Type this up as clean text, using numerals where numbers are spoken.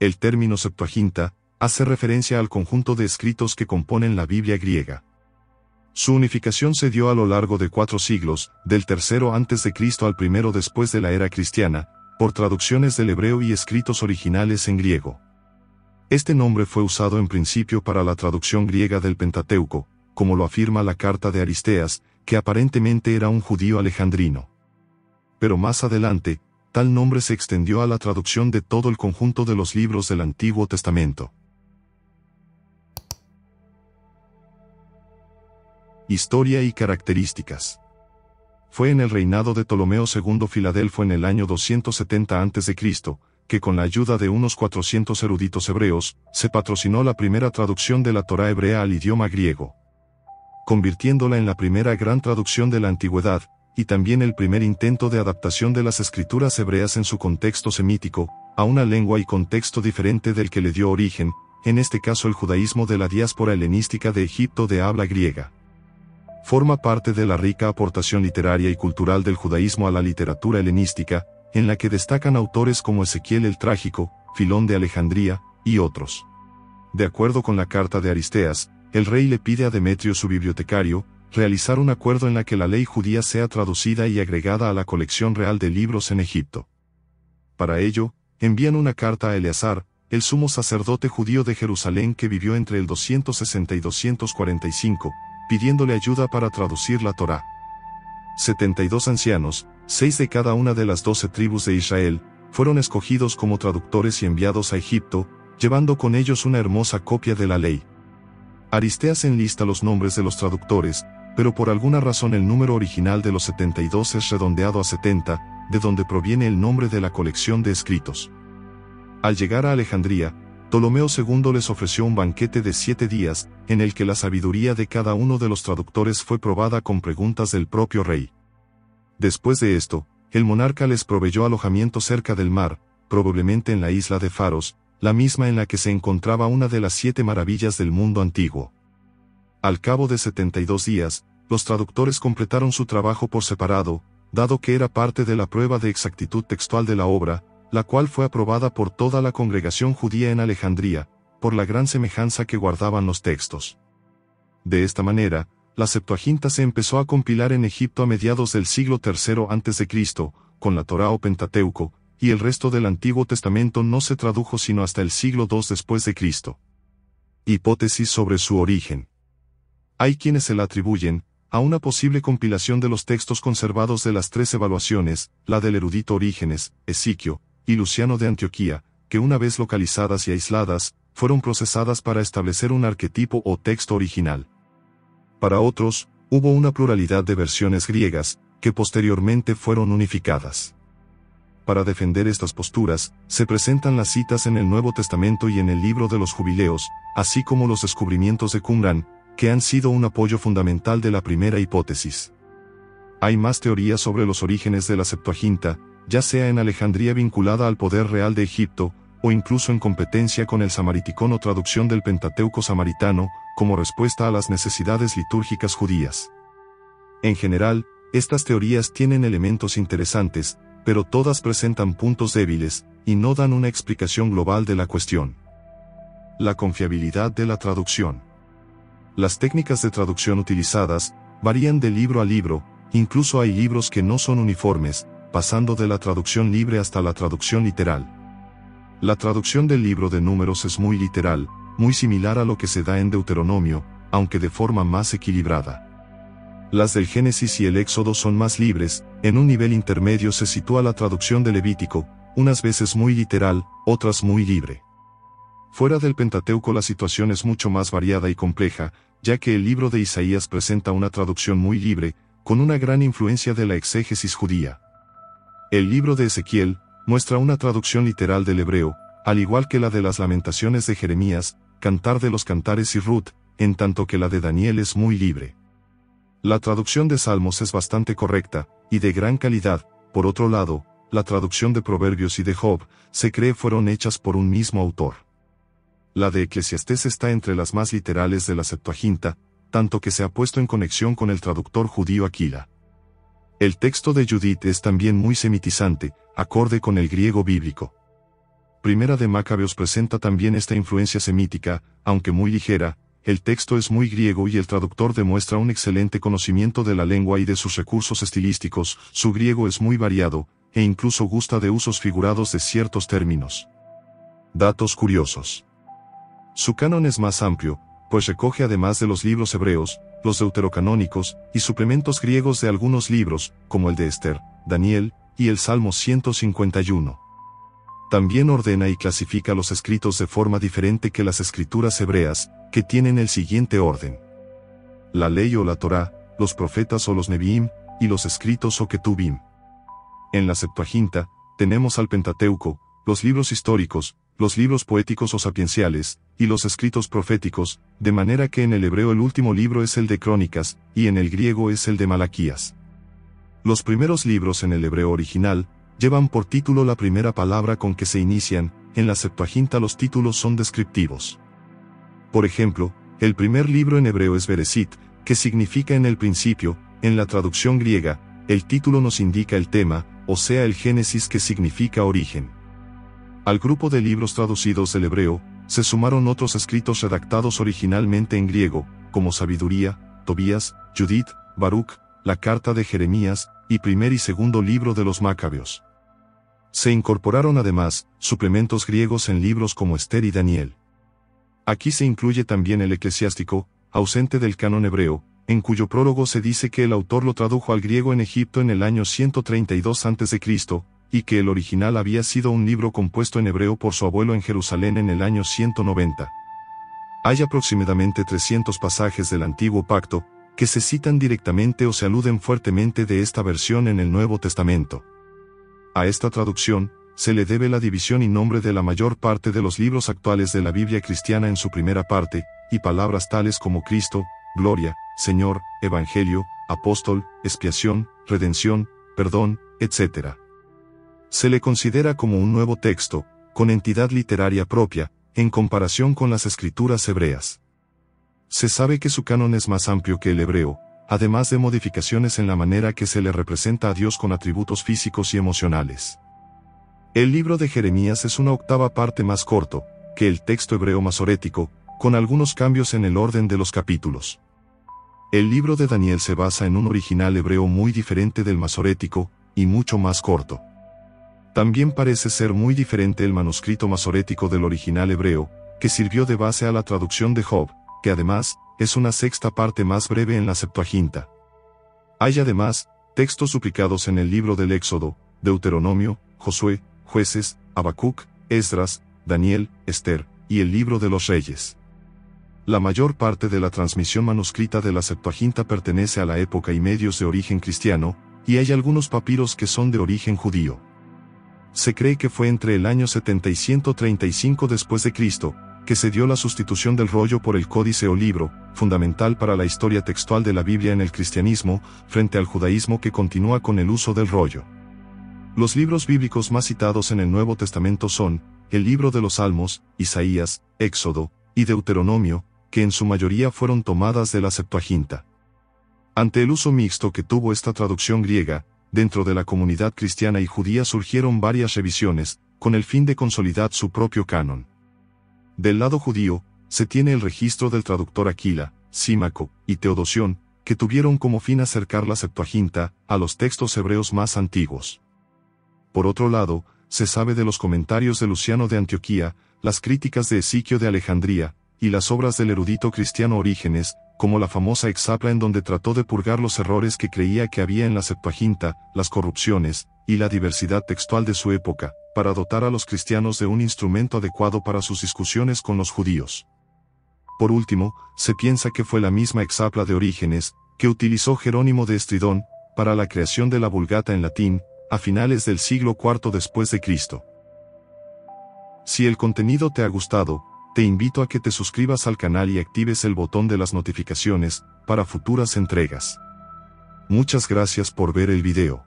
El término Septuaginta hace referencia al conjunto de escritos que componen la Biblia griega. Su unificación se dio a lo largo de 4 siglos, del tercero antes de Cristo al primero después de la era cristiana, por traducciones del hebreo y escritos originales en griego. Este nombre fue usado en principio para la traducción griega del Pentateuco, como lo afirma la carta de Aristeas, que aparentemente era un judío alejandrino. Pero más adelante, tal nombre se extendió a la traducción de todo el conjunto de los libros del Antiguo Testamento. Historia y características. Fue en el reinado de Ptolomeo II Filadelfo en el año 270 a.C., que con la ayuda de unos 400 eruditos hebreos, se patrocinó la primera traducción de la Torá hebrea al idioma griego, convirtiéndola en la primera gran traducción de la antigüedad, y también el primer intento de adaptación de las escrituras hebreas en su contexto semítico, a una lengua y contexto diferente del que le dio origen, en este caso el judaísmo de la diáspora helenística de Egipto de habla griega. Forma parte de la rica aportación literaria y cultural del judaísmo a la literatura helenística, en la que destacan autores como Ezequiel el Trágico, Filón de Alejandría, y otros. De acuerdo con la carta de Aristeas, el rey le pide a Demetrio su bibliotecario, realizar un acuerdo en la que la ley judía sea traducida y agregada a la colección real de libros en Egipto. Para ello, envían una carta a Eleazar, el sumo sacerdote judío de Jerusalén que vivió entre el 260 y 245, pidiéndole ayuda para traducir la Torá. 72 ancianos, 6 de cada una de las 12 tribus de Israel, fueron escogidos como traductores y enviados a Egipto, llevando con ellos una hermosa copia de la ley. Aristeas enlista los nombres de los traductores, pero por alguna razón el número original de los 72 es redondeado a 70, de donde proviene el nombre de la colección de escritos. Al llegar a Alejandría, Ptolomeo II les ofreció un banquete de 7 días, en el que la sabiduría de cada uno de los traductores fue probada con preguntas del propio rey. Después de esto, el monarca les proveyó alojamiento cerca del mar, probablemente en la isla de Faros, la misma en la que se encontraba una de las 7 maravillas del mundo antiguo. Al cabo de 72 días, los traductores completaron su trabajo por separado, dado que era parte de la prueba de exactitud textual de la obra, la cual fue aprobada por toda la congregación judía en Alejandría, por la gran semejanza que guardaban los textos. De esta manera, la Septuaginta se empezó a compilar en Egipto a mediados del siglo III a.C., con la Torá o Pentateuco, y el resto del Antiguo Testamento no se tradujo sino hasta el siglo II después de Cristo. Hipótesis sobre su origen. Hay quienes se la atribuyen a una posible compilación de los textos conservados de las 3 evaluaciones, la del erudito Orígenes, Esiquio, y Luciano de Antioquía, que una vez localizadas y aisladas, fueron procesadas para establecer un arquetipo o texto original. Para otros, hubo una pluralidad de versiones griegas, que posteriormente fueron unificadas. Para defender estas posturas, se presentan las citas en el Nuevo Testamento y en el Libro de los Jubileos, así como los descubrimientos de Qumrán, que han sido un apoyo fundamental de la primera hipótesis. Hay más teorías sobre los orígenes de la Septuaginta, ya sea en Alejandría vinculada al poder real de Egipto, o incluso en competencia con el Samariticón o traducción del Pentateuco samaritano, como respuesta a las necesidades litúrgicas judías. En general, estas teorías tienen elementos interesantes, pero todas presentan puntos débiles, y no dan una explicación global de la cuestión. La confiabilidad de la traducción. Las técnicas de traducción utilizadas varían de libro a libro, incluso hay libros que no son uniformes, pasando de la traducción libre hasta la traducción literal. La traducción del libro de Números es muy literal, muy similar a lo que se da en Deuteronomio, aunque de forma más equilibrada. Las del Génesis y el Éxodo son más libres, en un nivel intermedio se sitúa la traducción de Levítico, unas veces muy literal, otras muy libre. Fuera del Pentateuco la situación es mucho más variada y compleja, ya que el libro de Isaías presenta una traducción muy libre, con una gran influencia de la exégesis judía. El libro de Ezequiel muestra una traducción literal del hebreo, al igual que la de las Lamentaciones de Jeremías, Cantar de los Cantares y Ruth, en tanto que la de Daniel es muy libre. La traducción de Salmos es bastante correcta, y de gran calidad. Por otro lado, la traducción de Proverbios y de Job, se cree fueron hechas por un mismo autor. La de Eclesiastés está entre las más literales de la Septuaginta, tanto que se ha puesto en conexión con el traductor judío Aquila. El texto de Judith es también muy semitizante, acorde con el griego bíblico. Primera de Macabeos presenta también esta influencia semítica, aunque muy ligera. El texto es muy griego y el traductor demuestra un excelente conocimiento de la lengua y de sus recursos estilísticos. Su griego es muy variado, e incluso gusta de usos figurados de ciertos términos. Datos curiosos. Su canon es más amplio, pues recoge además de los libros hebreos, los deuterocanónicos, y suplementos griegos de algunos libros, como el de Esther, Daniel, y el Salmo 151. También ordena y clasifica los escritos de forma diferente que las escrituras hebreas, que tienen el siguiente orden: la ley o la Torá, los profetas o los Neviim, y los escritos o Ketubim. En la Septuaginta, tenemos al Pentateuco, los libros históricos, los libros poéticos o sapienciales, y los escritos proféticos, de manera que en el hebreo el último libro es el de Crónicas, y en el griego es el de Malaquías. Los primeros libros en el hebreo original, llevan por título la primera palabra con que se inician. En la Septuaginta los títulos son descriptivos. Por ejemplo, el primer libro en hebreo es Bereshit, que significa en el principio. En la traducción griega, el título nos indica el tema, o sea el Génesis, que significa origen. Al grupo de libros traducidos del hebreo, se sumaron otros escritos redactados originalmente en griego, como Sabiduría, Tobías, Judith, Baruch, la carta de Jeremías, y primer y segundo libro de los Macabeos. Se incorporaron además suplementos griegos en libros como Esther y Daniel. Aquí se incluye también el eclesiástico, ausente del canon hebreo, en cuyo prólogo se dice que el autor lo tradujo al griego en Egipto en el año 132 a.C., y que el original había sido un libro compuesto en hebreo por su abuelo en Jerusalén en el año 190. Hay aproximadamente 300 pasajes del Antiguo Pacto, que se citan directamente o se aluden fuertemente de esta versión en el Nuevo Testamento. A esta traducción, se le debe la división y nombre de la mayor parte de los libros actuales de la Biblia cristiana en su primera parte, y palabras tales como Cristo, Gloria, Señor, Evangelio, Apóstol, Expiación, Redención, Perdón, etc. Se le considera como un nuevo texto, con entidad literaria propia, en comparación con las escrituras hebreas. Se sabe que su canon es más amplio que el hebreo, además de modificaciones en la manera que se le representa a Dios con atributos físicos y emocionales. El libro de Jeremías es una octava parte más corto que el texto hebreo masorético, con algunos cambios en el orden de los capítulos. El libro de Daniel se basa en un original hebreo muy diferente del masorético, y mucho más corto. También parece ser muy diferente el manuscrito masorético del original hebreo, que sirvió de base a la traducción de Job, que además, es una sexta parte más breve en la Septuaginta. Hay además, textos duplicados en el libro del Éxodo, Deuteronomio, Josué, Jueces, Habacuc, Esdras, Daniel, Esther, y el libro de los Reyes. La mayor parte de la transmisión manuscrita de la Septuaginta pertenece a la época y medios de origen cristiano, y hay algunos papiros que son de origen judío. Se cree que fue entre el año 70 y 135 después de Cristo, que se dio la sustitución del rollo por el códice o libro, fundamental para la historia textual de la Biblia en el cristianismo, frente al judaísmo que continúa con el uso del rollo. Los libros bíblicos más citados en el Nuevo Testamento son el libro de los Salmos, Isaías, Éxodo, y Deuteronomio, que en su mayoría fueron tomadas de la Septuaginta. Ante el uso mixto que tuvo esta traducción griega, dentro de la comunidad cristiana y judía surgieron varias revisiones, con el fin de consolidar su propio canon. Del lado judío, se tiene el registro del traductor Aquila, Símaco, y Teodosión, que tuvieron como fin acercar la Septuaginta a los textos hebreos más antiguos. Por otro lado, se sabe de los comentarios de Luciano de Antioquía, las críticas de Esiquio de Alejandría, y las obras del erudito cristiano Orígenes, como la famosa Exapla, en donde trató de purgar los errores que creía que había en la Septuaginta, las corrupciones, y la diversidad textual de su época, para dotar a los cristianos de un instrumento adecuado para sus discusiones con los judíos. Por último, se piensa que fue la misma Exapla de Orígenes, que utilizó Jerónimo de Estridón, para la creación de la Vulgata en latín, a finales del siglo IV después de Cristo. Si el contenido te ha gustado, te invito a que te suscribas al canal y actives el botón de las notificaciones, para futuras entregas. Muchas gracias por ver el video.